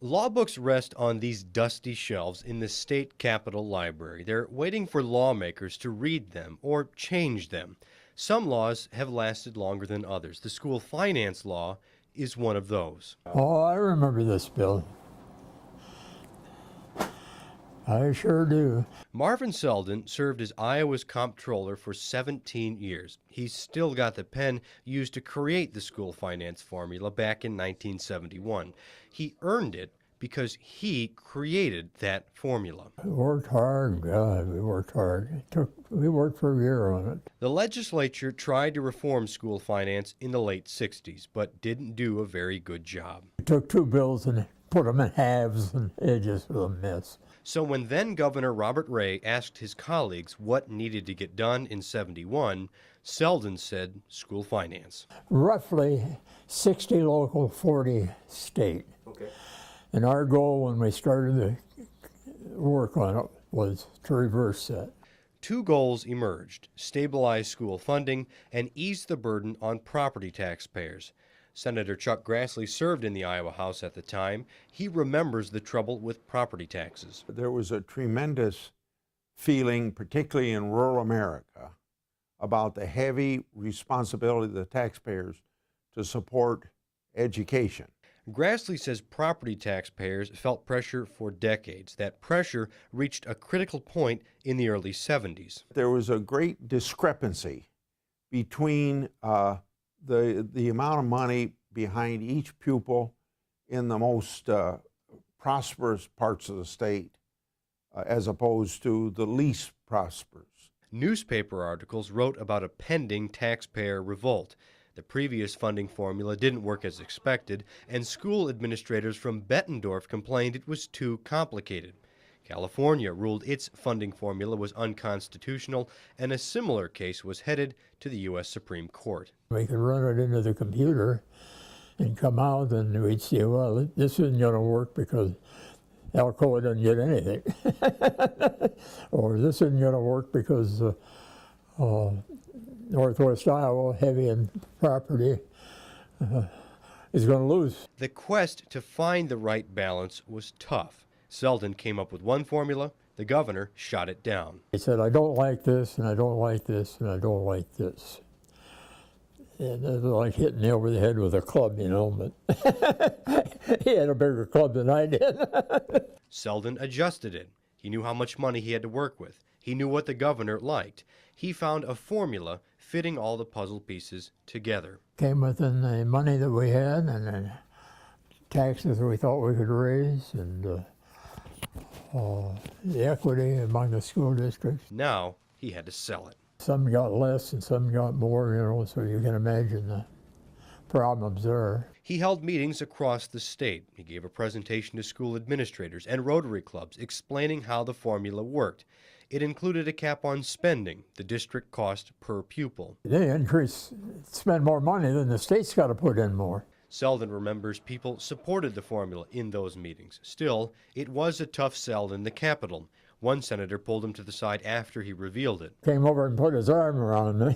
Law books rest on these dusty shelves in the state capitol library. They're waiting for lawmakers to read them or change them. Some laws have lasted longer than others. The school finance law is one of those. Oh, I remember this bill. I sure do. Marvin Selden served as Iowa's comptroller for 17 years. He's still got the pen used to create the school finance formula back in 1971. He earned it because he created that formula. We worked hard, God, we worked hard. We worked for a year on it. The legislature tried to reform school finance in the late 60s, but didn't do a very good job. We took two bills and put them in halves, and it just was a mess. So when then Governor Robert Ray asked his colleagues what needed to get done in 71, Selden said school finance. Roughly 60 local, 40 state. Okay. And our goal when we started the work on it was to reverse that. Two goals emerged: stabilize school funding and ease the burden on property taxpayers. Senator Chuck Grassley served in the Iowa House at the time. He remembers the trouble with property taxes. There was a tremendous feeling, particularly in rural America, about the heavy responsibility of the taxpayers to support education. Grassley says property taxpayers felt pressure for decades. That pressure reached a critical point in the early 70s. There was a great discrepancy between the amount of money behind each pupil in the most prosperous parts of the state as opposed to the least prosperous. Newspaper articles wrote about a pending taxpayer revolt. The previous funding formula didn't work as expected, and school administrators from Bettendorf complained it was too complicated. California ruled its funding formula was unconstitutional, and a similar case was headed to the U.S. Supreme Court. We could run it into the computer and come out, and we'd see, well, this isn't going to work because Alcoa doesn't get anything. Or this isn't going to work because Northwest Iowa, heavy in property, is going to lose. The quest to find the right balance was tough. Selden came up with one formula. The governor shot it down. He said, I don't like this, and I don't like this, and I don't like this. And it was like hitting me over the head with a club, you know, but he had a bigger club than I did. Selden adjusted it. He knew how much money he had to work with. He knew what the governor liked. He found a formula fitting all the puzzle pieces together. Came within the money that we had and the taxes we thought we could raise and the equity among the school districts. Now he had to sell it. Some got less and some got more, you know, so you can imagine the problems there. He held meetings across the state. He gave a presentation to school administrators and Rotary clubs explaining how the formula worked. It included a cap on spending, the district cost per pupil. They spend more money than the state's got to put in more. Selden remembers people supported the formula in those meetings. Still, it was a tough sell in the Capitol. One senator pulled him to the side after he revealed it. Came over and put his arm around me.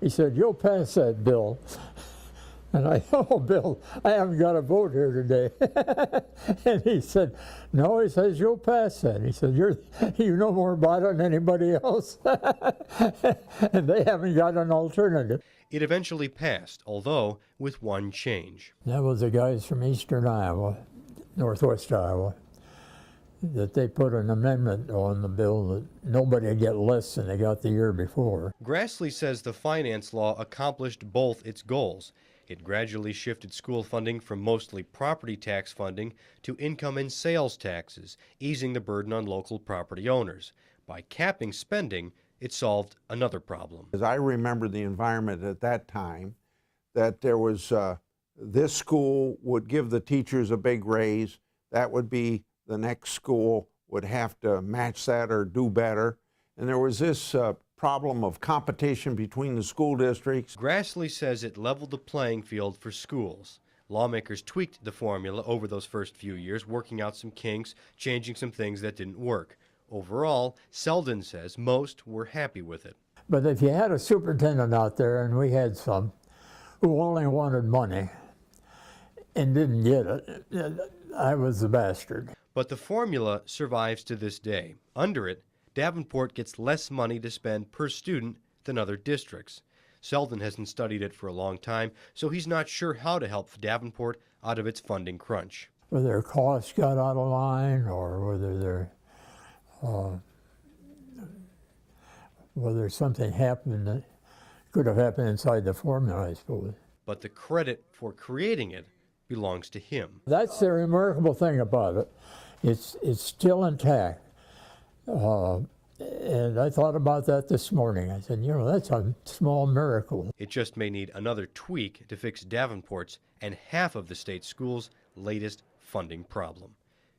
He said, you'll pass that bill. And I, oh, Bill, I haven't got a vote here today. And he said, no, he says, you'll pass that. He said, you know more about it than anybody else. And they haven't got an alternative. It eventually passed, although with one change. That was the guys from eastern Iowa, northwest Iowa, that they put an amendment on the bill that nobody would get less than they got the year before. Grassley says the finance law accomplished both its goals. It gradually shifted school funding from mostly property tax funding to income and sales taxes, easing the burden on local property owners. By capping spending, it solved another problem. As I remember the environment at that time, that there was this school would give the teachers a big raise, that would be the next school would have to match that or do better. And there was this problem of competition between the school districts. Grassley says it leveled the playing field for schools. Lawmakers tweaked the formula over those first few years, working out some kinks, changing some things that didn't work. Overall, Selden says most were happy with it. But if you had a superintendent out there, and we had some, who only wanted money, and didn't get it. I was the bastard. But the formula survives to this day. Under it, Davenport gets less money to spend per student than other districts. Selden hasn't studied it for a long time, so he's not sure how to help Davenport out of its funding crunch. Whether their costs got out of line or whether something happened that could have happened inside the formula, I suppose. But the credit for creating it belongs to him. That's the remarkable thing about it. It's still intact. And I thought about that this morning. I said, that's a small miracle. It just may need another tweak to fix Davenport's and half of the state schools' latest funding problem.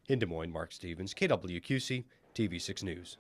In Des Moines, Mark Stevens, KWQC, TV6 News.